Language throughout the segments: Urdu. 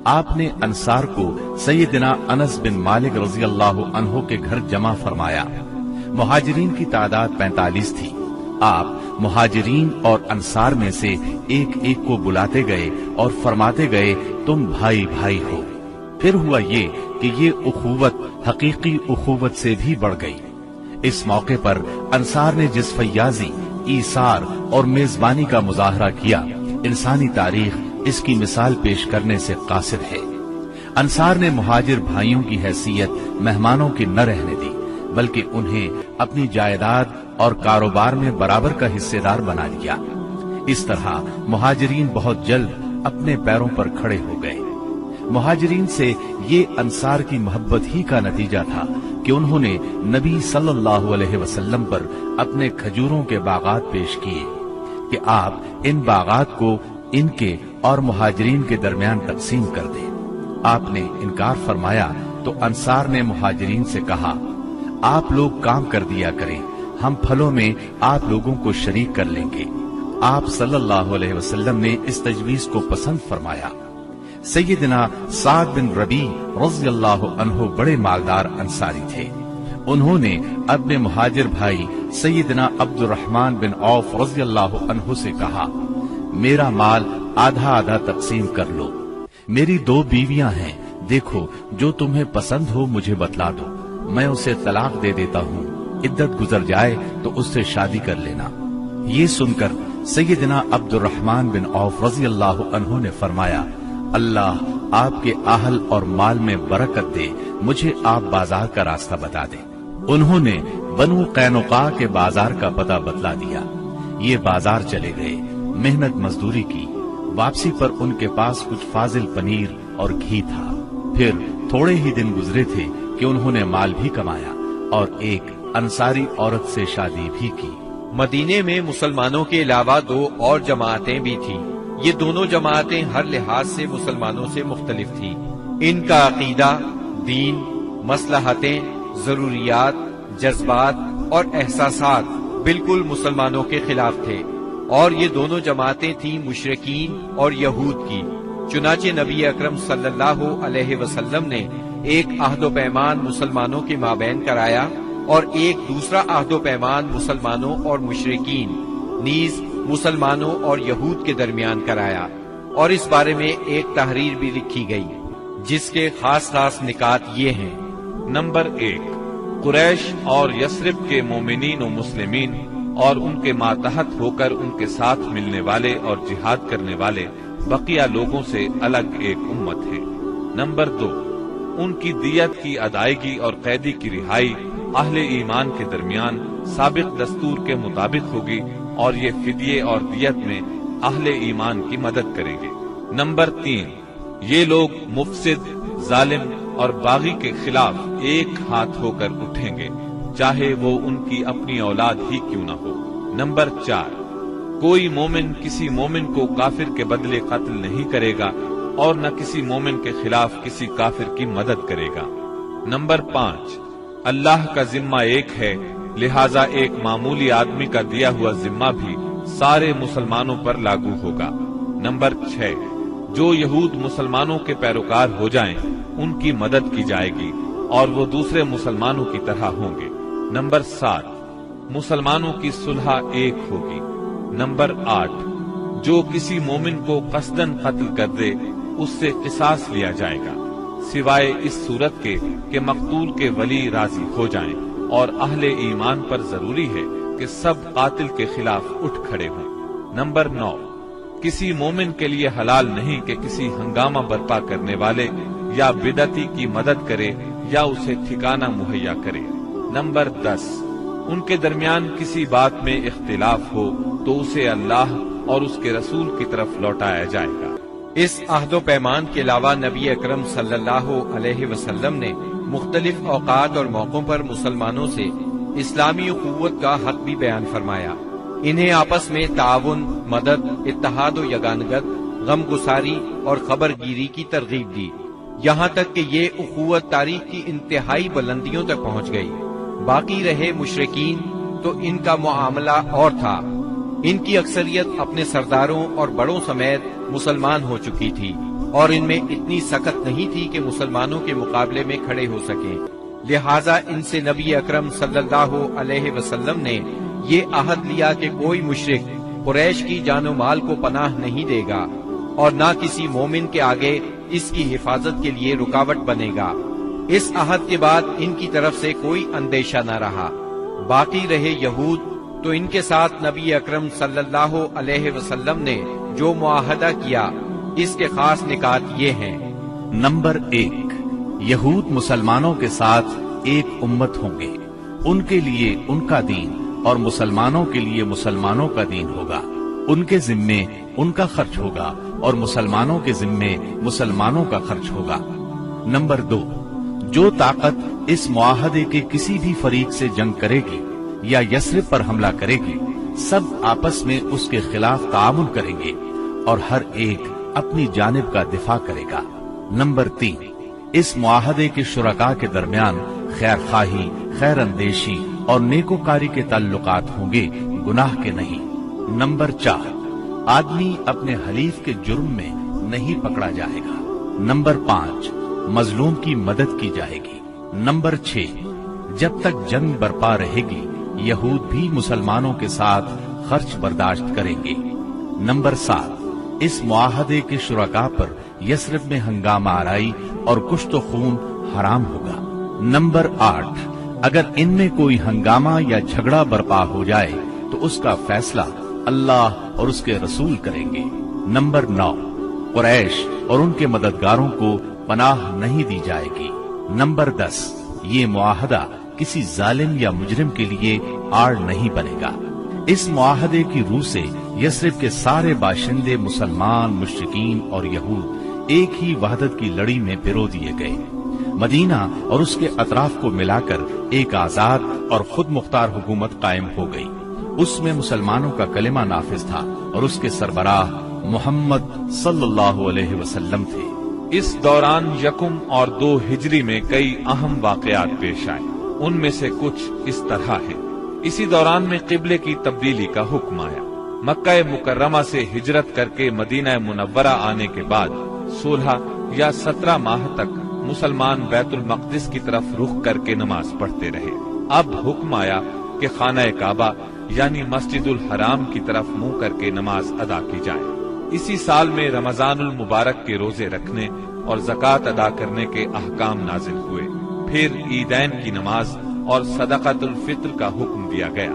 آپ نے انصار کو سیدنا انس بن مالک رضی اللہ عنہ کے گھر جمع فرمایا۔ مہاجرین کی تعداد 45 تھی۔ آپ مہاجرین اور انصار میں سے ایک ایک کو بلاتے گئے اور فرماتے گئے تم بھائی بھائی ہو۔ پھر ہوا یہ کہ یہ اخوت حقیقی اخوت سے بھی بڑھ گئی۔ اس موقع پر انصار نے جس فیاضی، ایثار اور میزبانی کا مظاہرہ کیا، انسانی تاریخ اس کی مثال پیش کرنے سے قاصر ہے۔ انصار نے مہاجر بھائیوں کی حیثیت مہمانوں کی نہ رہنے دی، بلکہ انہیں اپنی جائیداد اور کاروبار میں برابر کا حصے دار بنا لیا۔ اس طرح مہاجرین بہت جلد اپنے پیروں پر کھڑے ہو گئے۔ مہاجرین سے یہ انصار کی محبت ہی کا نتیجہ تھا کہ انہوں نے نبی صلی اللہ علیہ وسلم پر اپنے کھجوروں کے باغات پیش کیے کہ آپ ان باغات کو ان کے اور مہاجرین کے درمیان تقسیم کر دیں۔ آپ نے انکار فرمایا تو انصار نے مہاجرین سے کہا، آپ لوگ کام کر دیا کریں، ہم پھلوں میں آپ لوگوں کو شریک کر لیں گے۔ آپ صلی اللہ علیہ وسلم نے اس تجویز کو پسند فرمایا۔ سیدنا سعد بن ربیع رضی اللہ عنہ بڑے مالدار انصاری تھے۔ انہوں نے اپنے مہاجر بھائی سیدنا عبد الرحمن بن عوف رضی اللہ عنہ سے کہا، میرا مال آدھا آدھا تقسیم کر لو، میری 2 بیویاں ہیں، دیکھو جو تمہیں پسند ہو مجھے بتلا دو، میں اسے طلاق دے دیتا ہوں، عدت گزر جائے تو اس سے شادی کر لینا۔ یہ سن کر سیدنا عبد الرحمن بن عوف رضی اللہ عنہ نے فرمایا، اللہ آپ کے اہل اور مال میں برکت دے، مجھے آپ بازار کا راستہ بتا دیں۔ انہوں نے بنو قینقاع کے بازار کا پتہ بتلا دیا۔ یہ بازار چلے گئے، محنت مزدوری کی، واپسی پر ان کے پاس کچھ فاضل پنیر اور گھی تھا۔ پھر تھوڑے ہی دن گزرے تھے کہ انہوں نے مال بھی کمایا اور ایک انصاری عورت سے شادی بھی کی۔ مدینے میں مسلمانوں کے علاوہ 2 اور جماعتیں بھی تھیں۔ یہ دونوں جماعتیں ہر لحاظ سے مسلمانوں سے مختلف تھیں۔ ان کا عقیدہ، دین، مصلحتیں، ضروریات، جذبات اور احساسات بالکل مسلمانوں کے خلاف تھے، اور یہ دونوں جماعتیں تھیں مشرکین اور یہود کی۔ چنانچہ نبی اکرم صلی اللہ علیہ وسلم نے ایک عہد و پیمان مسلمانوں کے مابین کرایا اور ایک دوسرا عہد و پیمان مسلمانوں اور مشرکین نیز مسلمانوں اور یہود کے درمیان کرایا، اور اس بارے میں ایک تحریر بھی لکھی گئی جس کے خاص نکات یہ ہیں۔ نمبر 1، قریش اور یثرب کے مومنین و مسلمین اور ان کے ماتحت ہو کر ان کے ساتھ ملنے والے اور جہاد کرنے والے بقیہ لوگوں سے الگ ایک امت ہے۔ نمبر 2، ان کی دیت کی ادائیگی اور قیدی کی رہائی اہل ایمان کے درمیان سابق دستور کے مطابق ہوگی، اور یہ فدیے اور دیت میں اہل ایمان کی مدد کریں گے۔ نمبر 3، یہ لوگ مفسد، ظالم اور باغی کے خلاف ایک ہاتھ ہو کر اٹھیں گے، چاہے وہ ان کی اپنی اولاد ہی کیوں نہ ہو۔ نمبر 4، کوئی مومن کسی مومن کو کافر کے بدلے قتل نہیں کرے گا اور نہ کسی مومن کے خلاف کسی کافر کی مدد کرے گا۔ نمبر 5، اللہ کا ذمہ ایک ہے، لہذا ایک معمولی آدمی کا دیا ہوا ذمہ بھی سارے مسلمانوں پر لاگو ہوگا۔ نمبر 6، جو یہود مسلمانوں کے پیروکار ہو جائیں ان کی مدد کی جائے گی اور وہ دوسرے مسلمانوں کی طرح ہوں گے۔ نمبر 7، مسلمانوں کی صلح ایک ہوگی۔ نمبر 8، جو کسی مومن کو قصدن قتل کر دے اس سے قصاص لیا جائے گا، سوائے اس صورت کے کہ مقتول کے ولی راضی ہو جائیں، اور اہل ایمان پر ضروری ہے کہ سب قاتل کے خلاف اٹھ کھڑے ہوں۔ نمبر 9، کسی مومن کے لیے حلال نہیں کہ کسی ہنگامہ برپا کرنے والے یا بدعتی کی مدد کرے یا اسے ٹھکانہ مہیا کرے۔ نمبر 10، ان کے درمیان کسی بات میں اختلاف ہو تو اسے اللہ اور اس کے رسول کی طرف لوٹایا جائے گا۔ اس عہد و پیمان کے علاوہ نبی اکرم صلی اللہ علیہ وسلم نے مختلف اوقات اور موقعوں پر مسلمانوں سے اسلامی اخوت کا حق بھی بیان فرمایا۔ انہیں آپس میں تعاون، مدد، اتحاد و یگانگت، غم گساری اور خبر گیری کی ترغیب دی، یہاں تک کہ یہ اخوت تاریخ کی انتہائی بلندیوں تک پہنچ گئی۔ باقی رہے مشرکین تو ان کا معاملہ اور تھا۔ ان کی اکثریت اپنے سرداروں اور بڑوں سمیت مسلمان ہو چکی تھی، اور ان میں اتنی سخت نہیں تھی کہ مسلمانوں کے مقابلے میں کھڑے ہو سکیں، لہٰذا ان سے نبی اکرم صلی اللہ علیہ وسلم نے یہ عہد لیا کہ کوئی مشرک قریش کی جان و مال کو پناہ نہیں دے گا اور نہ کسی مومن کے آگے اس کی حفاظت کے لیے رکاوٹ بنے گا۔ اس عہد کے بعد ان کی طرف سے کوئی اندیشہ نہ رہا۔ باقی رہے یہود، تو ان کے ساتھ نبی اکرم صلی اللہ علیہ وسلم نے جو معاہدہ کیا اس کے خاص نکات یہ ہیں۔ نمبر 1، یہود مسلمانوں کے ساتھ ایک امت ہوں گے، ان کے لیے ان کا دین اور مسلمانوں کے لیے مسلمانوں کا دین ہوگا، ان کے ذمے ان کا خرچ ہوگا اور مسلمانوں کے ذمے مسلمانوں کا خرچ ہوگا۔ نمبر 2، جو طاقت اس معاہدے کے کسی بھی فریق سے جنگ کرے گی یا یثرب پر حملہ کرے گی، سب آپس میں اس کے خلاف تعاون کریں گے اور ہر ایک اپنی جانب کا دفاع کرے گا۔ نمبر 3، اس معاہدے کے شرکاء کے درمیان خیر خواہی، خیر اندیشی اور نیکوکاری کے تعلقات ہوں گے، گناہ کے نہیں۔ نمبر 4، آدمی اپنے حلیف کے جرم میں نہیں پکڑا جائے گا۔ نمبر 5، مظلوم کی مدد کی جائے گی۔ نمبر 6، جب تک جنگ برپا رہے گی یہود بھی مسلمانوں کے ساتھ خرچ برداشت کریں گے۔ نمبر 7، اس معاہدے کے شرکاء پر یثرب میں ہنگامہ آرائی اور کشت و خون حرام ہوگا۔ نمبر 8، اگر ان میں کوئی ہنگامہ یا جھگڑا برپا ہو جائے تو اس کا فیصلہ اللہ اور اس کے رسول کریں گے۔ نمبر 9، قریش اور ان کے مددگاروں کو پناہ نہیں دی جائے گی۔ نمبر 10، یہ معاہدہ کسی ظالم یا مجرم کے لیے آڑ نہیں بنے گا۔ اس معاہدے کی روح سے یثرب کے سارے باشندے مسلمان، مشرکین اور یہود ایک ہی وحدت کی لڑی میں پرو دیے گئے۔ مدینہ اور اس کے اطراف کو ملا کر ایک آزاد اور خود مختار حکومت قائم ہو گئی۔ اس میں مسلمانوں کا کلمہ نافذ تھا اور اس کے سربراہ محمد صلی اللہ علیہ وسلم تھے۔ اس دوران 1 اور 2 ہجری میں کئی اہم واقعات پیش آئے، ان میں سے کچھ اس طرح ہے۔ اسی دوران میں قبلے کی تبدیلی کا حکم آیا۔ مکہ مکرمہ سے ہجرت کر کے مدینہ منورہ آنے کے بعد 16 یا 17 ماہ تک مسلمان بیت المقدس کی طرف رخ کر کے نماز پڑھتے رہے۔ اب حکم آیا کہ خانہ کعبہ یعنی مسجد الحرام کی طرف منہ کر کے نماز ادا کی جائے۔ اسی سال میں رمضان المبارک کے روزے رکھنے اور زکوٰۃ ادا کرنے کے احکام نازل ہوئے۔ پھر عیدین کی نماز اور صدقۃ الفطر کا حکم دیا گیا۔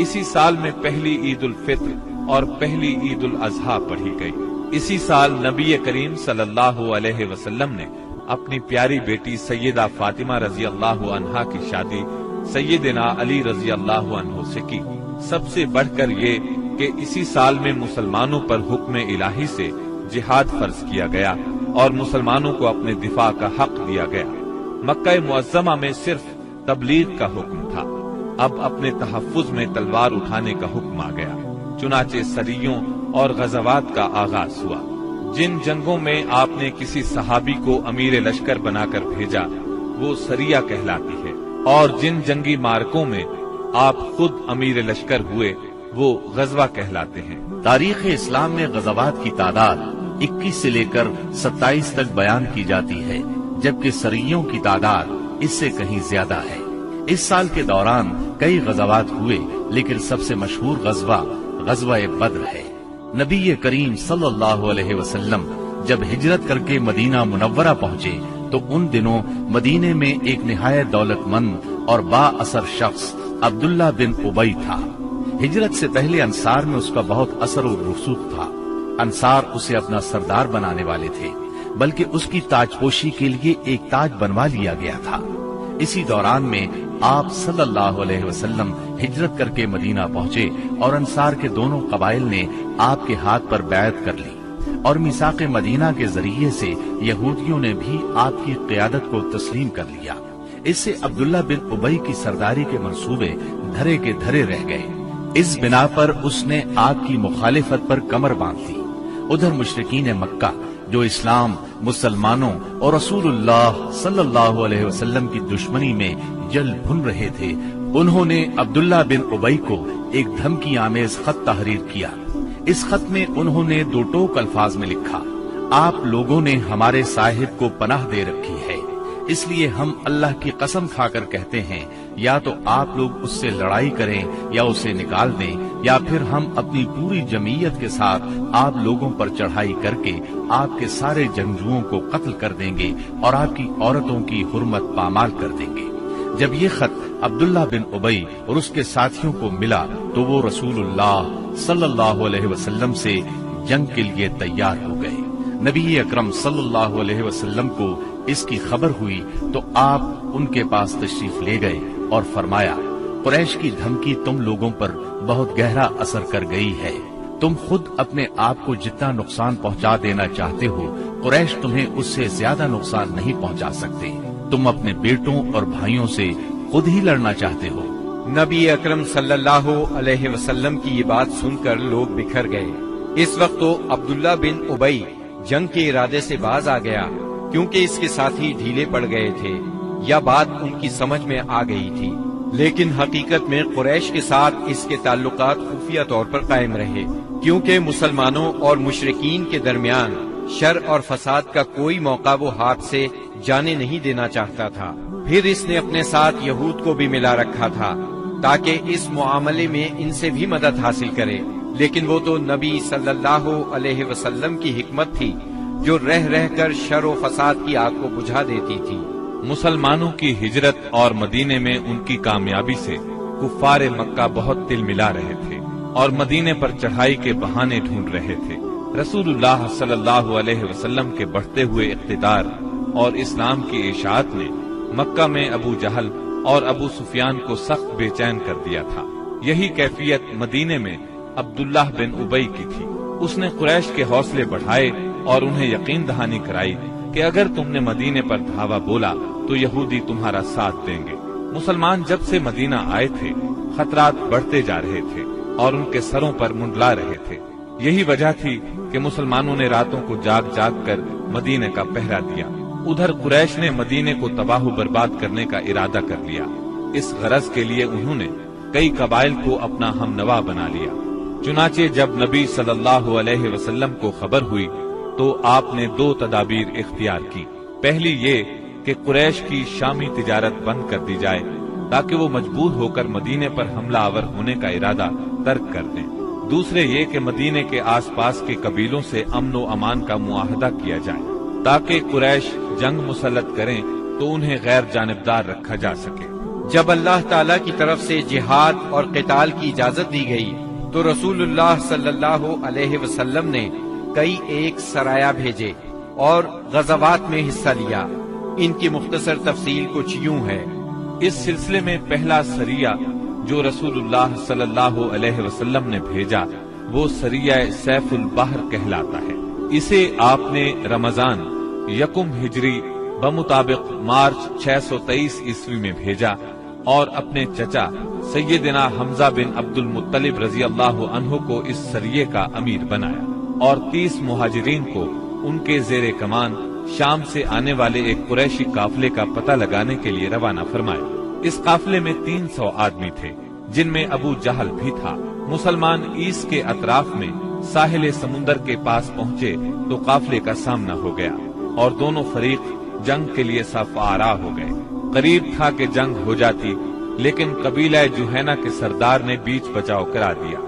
اسی سال میں پہلی عید الفطر اور پہلی عید الاضحیٰ پڑھی گئی۔ اسی سال نبی کریم صلی اللہ علیہ وسلم نے اپنی پیاری بیٹی سیدہ فاطمہ رضی اللہ عنہا کی شادی سیدنا علی رضی اللہ عنہ سے کی۔ سب سے بڑھ کر یہ کہ اسی سال میں مسلمانوں پر حکم الہی سے جہاد فرض کیا گیا اور مسلمانوں کو اپنے دفاع کا حق دیا گیا۔ مکہ معظمہ میں صرف تبلیغ کا حکم تھا، اب اپنے تحفظ میں تلوار اٹھانے کا حکم آ گیا۔ چنانچہ سریوں اور غزوات کا آغاز ہوا۔ جن جنگوں میں آپ نے کسی صحابی کو امیر لشکر بنا کر بھیجا وہ سریہ کہلاتی ہے، اور جن جنگی مارکوں میں آپ خود امیر لشکر ہوئے وہ غزوہ کہلاتے ہیں۔ تاریخ اسلام میں غزوات کی تعداد 21 سے لے کر 27 تک بیان کی جاتی ہے، جبکہ سریوں کی تعداد اس سے کہیں زیادہ ہے۔ اس سال کے دوران کئی غزوات ہوئے، لیکن سب سے مشہور غزوہ بدر ہے۔ نبی کریم صلی اللہ علیہ وسلم جب ہجرت کر کے مدینہ منورہ پہنچے تو ان دنوں مدینے میں ایک نہایت دولت مند اور با اثر شخص عبداللہ بن ابی تھا۔ ہجرت سے پہلے انصار میں اس کا بہت اثر و رسوخ تھا۔ انصار اسے اپنا سردار بنانے والے تھے، بلکہ اس کی تاج پوشی کے لیے ایک تاج بنوا لیا گیا تھا۔ اسی دوران میں آپ صلی اللہ علیہ وسلم ہجرت کر کے مدینہ پہنچے اور انصار کے دونوں قبائل نے آپ کے ہاتھ پر بیعت کر لی، اور میثاق مدینہ کے ذریعے سے یہودیوں نے بھی آپ کی قیادت کو تسلیم کر لیا۔ اس سے عبداللہ بن ابی کی سرداری کے منصوبے دھرے کے دھرے رہ گئے۔ اس بنا پر اس نے آپ کی مخالفت پر کمر باندھ دی۔ ادھر مشرکین مکہ جو اسلام، مسلمانوں اور رسول اللہ صلی اللہ علیہ وسلم کی دشمنی میں جل بھن رہے تھے، انہوں نے عبداللہ بن ابی کو ایک دھمکی آمیز خط تحریر کیا۔ اس خط میں انہوں نے 2 ٹوک الفاظ میں لکھا: آپ لوگوں نے ہمارے صاحب کو پناہ دے رکھی ہے، اس لیے ہم اللہ کی قسم کھا کر کہتے ہیں یا تو آپ لوگ اس سے لڑائی کریں یا اسے نکال دیں، یا پھر ہم اپنی پوری جمعیت کے ساتھ آپ لوگوں پر چڑھائی کر کے آپ کے سارے جنگجوؤں کو قتل کر دیں گے اور آپ کی عورتوں کی حرمت پامال کر دیں گے۔ جب یہ خط عبداللہ بن ابی اور اس کے ساتھیوں کو ملا تو وہ رسول اللہ صلی اللہ علیہ وسلم سے جنگ کے لیے تیار ہو گئے۔ نبی اکرم صلی اللہ علیہ وسلم کو اس کی خبر ہوئی تو آپ ان کے پاس تشریف لے گئے اور فرمایا، قریش کی دھمکی تم لوگوں پر بہت گہرا اثر کر گئی ہے۔ تم خود اپنے آپ کو جتنا نقصان پہنچا دینا چاہتے ہو، قریش تمہیں اس سے زیادہ نقصان نہیں پہنچا سکتے۔ تم اپنے بیٹوں اور بھائیوں سے خود ہی لڑنا چاہتے ہو۔ نبی اکرم صلی اللہ علیہ وسلم کی یہ بات سن کر لوگ بکھر گئے۔ اس وقت تو عبداللہ بن ابی جنگ کے ارادے سے باز آ گیا، کیونکہ اس کے ساتھی ڈھیلے پڑ گئے تھے یا بات ان کی سمجھ میں آ گئی تھی، لیکن حقیقت میں قریش کے ساتھ اس کے تعلقات خفیہ طور پر قائم رہے، کیونکہ مسلمانوں اور مشرکین کے درمیان شر اور فساد کا کوئی موقع وہ ہاتھ سے جانے نہیں دینا چاہتا تھا۔ پھر اس نے اپنے ساتھ یہود کو بھی ملا رکھا تھا تاکہ اس معاملے میں ان سے بھی مدد حاصل کرے، لیکن وہ تو نبی صلی اللہ علیہ وسلم کی حکمت تھی جو رہ رہ کر شر و فساد کی آگ کو بجھا دیتی تھی۔ مسلمانوں کی ہجرت اور مدینے میں ان کی کامیابی سے کفار مکہ بہت تل ملا رہے تھے اور مدینے پر چڑھائی کے بہانے ڈھونڈ رہے تھے۔ رسول اللہ صلی اللہ علیہ وسلم کے بڑھتے ہوئے اقتدار اور اسلام کی اشاعت نے مکہ میں ابو جہل اور ابو سفیان کو سخت بے چین کر دیا تھا۔ یہی کیفیت مدینے میں عبداللہ بن ابی کی تھی۔ اس نے قریش کے حوصلے بڑھائے اور انہیں یقین دہانی کرائی کہ اگر تم نے مدینے پر دھاوا بولا تو یہودی تمہارا ساتھ دیں گے۔ مسلمان جب سے مدینہ آئے تھے خطرات بڑھتے جا رہے تھے اور ان کے سروں پر منڈلا رہے تھے۔ یہی وجہ تھی کہ مسلمانوں نے راتوں کو جاگ جاگ کر مدینے کا پہرا دیا۔ ادھر قریش نے مدینے کو تباہ و برباد کرنے کا ارادہ کر لیا۔ اس غرض کے لیے انہوں نے کئی قبائل کو اپنا ہم نوا بنا لیا۔ چنانچہ جب نبی صلی اللہ علیہ وسلم کو خبر ہوئی تو آپ نے دو تدابیر اختیار کی۔ پہلی یہ کہ قریش کی شامی تجارت بند کر دی جائے تاکہ وہ مجبور ہو کر مدینے پر حملہ آور ہونے کا ارادہ ترک کر دیں۔ دوسرے یہ کہ مدینے کے آس پاس کے قبیلوں سے امن و امان کا معاہدہ کیا جائے تاکہ قریش جنگ مسلط کریں تو انہیں غیر جانبدار رکھا جا سکے۔ جب اللہ تعالیٰ کی طرف سے جہاد اور قتال کی اجازت دی گئی تو رسول اللہ صلی اللہ علیہ وسلم نے کئی ایک سرایہ بھیجے اور غزوات میں حصہ لیا۔ ان کی مختصر تفصیل کچھ یوں ہے۔ اس سلسلے میں پہلا سریہ جو رسول اللہ صلی اللہ علیہ وسلم نے بھیجا وہ سریہ سیف البحر کہلاتا ہے۔ اسے آپ نے رمضان یکم ہجری بمطابق مارچ 623 عیسوی میں بھیجا اور اپنے چچا سیدنا حمزہ بن عبد المطلب رضی اللہ عنہ کو اس سریے کا امیر بنایا اور 30 مہاجرین کو ان کے زیر کمان شام سے آنے والے ایک قریشی قافلے کا پتہ لگانے کے لیے روانہ فرمایا۔ اس قافلے میں 300 آدمی تھے جن میں ابو جہل بھی تھا۔ مسلمان ایس کے اطراف میں ساحل سمندر کے پاس پہنچے تو قافلے کا سامنا ہو گیا اور دونوں فریق جنگ کے لیے صف آرا ہو گئے۔ قریب تھا کہ جنگ ہو جاتی لیکن قبیلہ جوہینہ کے سردار نے بیچ بچاؤ کرا دیا۔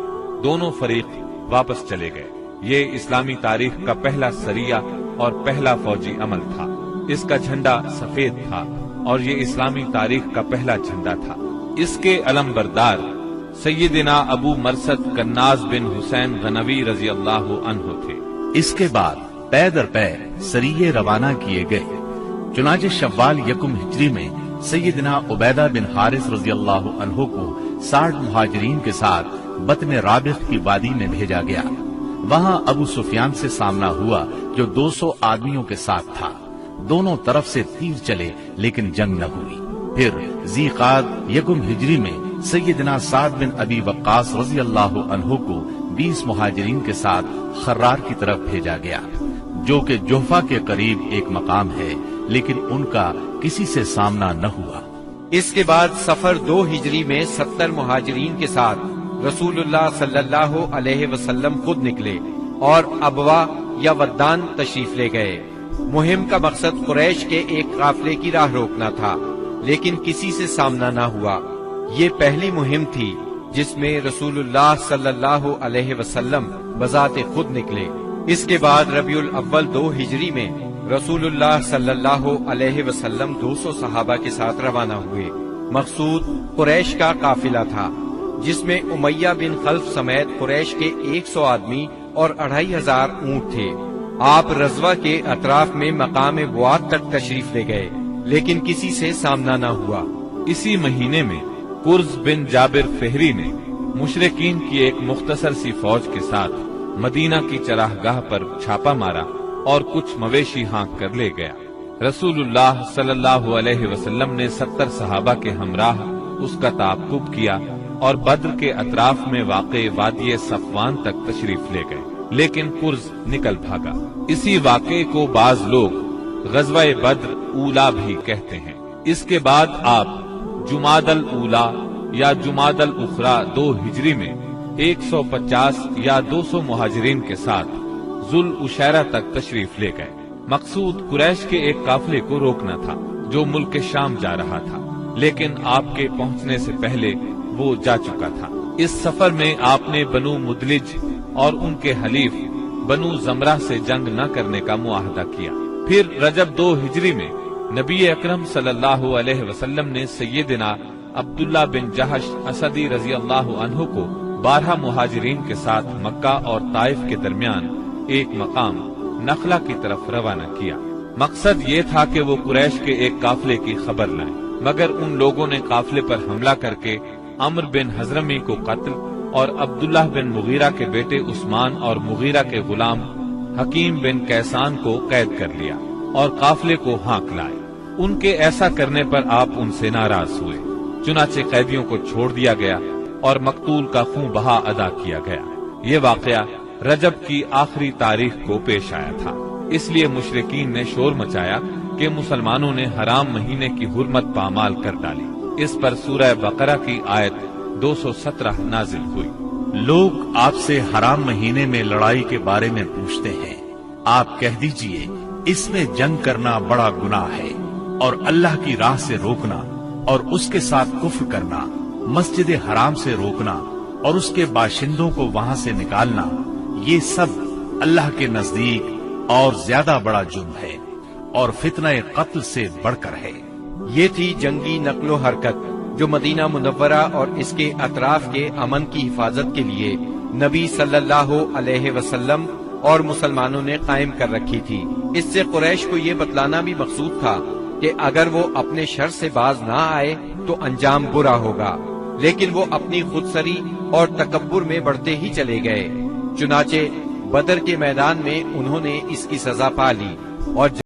دونوں فریق واپس چلے گئے۔ یہ اسلامی تاریخ کا پہلا سریہ اور پہلا فوجی عمل تھا۔ اس کا جھنڈا سفید تھا اور یہ اسلامی تاریخ کا پہلا جھنڈا تھا۔ اس کے علم بردار سیدنا ابو مرثد کناز بن حسین غنوی رضی اللہ عنہ تھے۔ اس کے بعد پے در پے سریے روانہ کیے گئے۔ چنانچہ شوال یکم ہجری میں سیدنا عبیدہ بن حارث رضی اللہ عنہ کو 60 مہاجرین کے ساتھ بطن رابغ کی وادی میں بھیجا گیا۔ وہاں ابو سفیان سے سامنا ہوا جو 200 آدمیوں کے ساتھ تھا۔ دونوں طرف سے تیر چلے لیکن جنگ نہ ہوئی۔ پھر ذی قعد یکم ہجری میں سیدنا سعد بن ابی وقاص رضی اللہ عنہ کو 20 مہاجرین کے ساتھ خرار کی طرف بھیجا گیا جو کہ جوفا کے قریب ایک مقام ہے، لیکن ان کا کسی سے سامنا نہ ہوا۔ اس کے بعد سفر 2 ہجری میں 70 مہاجرین کے ساتھ رسول اللہ صلی اللہ علیہ وسلم خود نکلے اور ابوا یا ودان تشریف لے گئے۔ مہم کا مقصد قریش کے ایک قافلے کی راہ روکنا تھا، لیکن کسی سے سامنا نہ ہوا۔ یہ پہلی مہم تھی جس میں رسول اللہ صلی اللہ علیہ وسلم بذات خود نکلے۔ اس کے بعد ربیع الاول 2 ہجری میں رسول اللہ صلی اللہ علیہ وسلم 200 صحابہ کے ساتھ روانہ ہوئے۔ مقصود قریش کا قافلہ تھا، جس میں امیہ بن خلف سمیت قریش کے 100 آدمی اور 2500 اونٹ تھے۔ آپ رضوہ کے اطراف میں مقام بواد تک تشریف لے گئے، لیکن کسی سے سامنا نہ ہوا۔ اسی مہینے میں قرز بن جابر فہری نے مشرکین کی ایک مختصر سی فوج کے ساتھ مدینہ کی چراگاہ پر چھاپا مارا اور کچھ مویشی ہانک کر لے گیا۔ رسول اللہ صلی اللہ علیہ وسلم نے 70 صحابہ کے ہمراہ اس کا تعاقب کیا اور بدر کے اطراف میں واقع وادی صفوان تک تشریف لے گئے، لیکن قرز نکل بھاگا۔ اسی واقعے کو بعض لوگ غزوہ بدر اولا بھی کہتے ہیں۔ اس کے بعد آپ جمادی الاولا یا جمادی الاخری 2 ہجری میں 150 یا 200 مہاجرین کے ساتھ ذوالعشیرہ تک تشریف لے گئے۔ مقصود قریش کے ایک قافلے کو روکنا تھا جو ملک شام جا رہا تھا، لیکن آپ کے پہنچنے سے پہلے وہ جا چکا تھا۔ اس سفر میں آپ نے بنو مدلج اور ان کے حلیف بنو زمرہ سے جنگ نہ کرنے کا معاہدہ کیا۔ پھر رجب 2 ہجری میں نبی اکرم صلی اللہ علیہ وسلم نے سیدنا عبداللہ بن جہش اسدی رضی اللہ عنہ کو 12 مہاجرین کے ساتھ مکہ اور طائف کے درمیان ایک مقام نخلہ کی طرف روانہ کیا۔ مقصد یہ تھا کہ وہ قریش کے ایک قافلے کی خبر لائیں، مگر ان لوگوں نے قافلے پر حملہ کر کے عمر بن حضرمی کو قتل اور عبداللہ بن مغیرہ کے بیٹے عثمان اور مغیرہ کے غلام حکیم بن کیسان کو قید کر لیا اور قافلے کو ہانک لائے۔ ان کے ایسا کرنے پر آپ ان سے ناراض ہوئے، چنانچہ قیدیوں کو چھوڑ دیا گیا اور مقتول کا خون بہا ادا کیا گیا۔ یہ واقعہ رجب کی آخری تاریخ کو پیش آیا تھا، اس لیے مشرکین نے شور مچایا کہ مسلمانوں نے حرام مہینے کی حرمت پامال کر ڈالی۔ اس پر سورہ بقرہ کی آیت 217 نازل ہوئی۔ لوگ آپ سے حرام مہینے میں لڑائی کے بارے میں پوچھتے ہیں، آپ کہہ دیجئے اس میں جنگ کرنا بڑا گناہ ہے، اور اللہ کی راہ سے روکنا اور اس کے ساتھ کفر کرنا، مسجد حرام سے روکنا اور اس کے باشندوں کو وہاں سے نکالنا، یہ سب اللہ کے نزدیک اور زیادہ بڑا جرم ہے اور فتنہ قتل سے بڑھ کر ہے۔ یہ تھی جنگی نقل و حرکت جو مدینہ منورہ اور اس کے اطراف کے امن کی حفاظت کے لیے نبی صلی اللہ علیہ وسلم اور مسلمانوں نے قائم کر رکھی تھی۔ اس سے قریش کو یہ بتلانا بھی مقصود تھا کہ اگر وہ اپنے شر سے باز نہ آئے تو انجام برا ہوگا، لیکن وہ اپنی خودسری اور تکبر میں بڑھتے ہی چلے گئے۔ چنانچہ بدر کے میدان میں انہوں نے اس کی سزا پا لی اور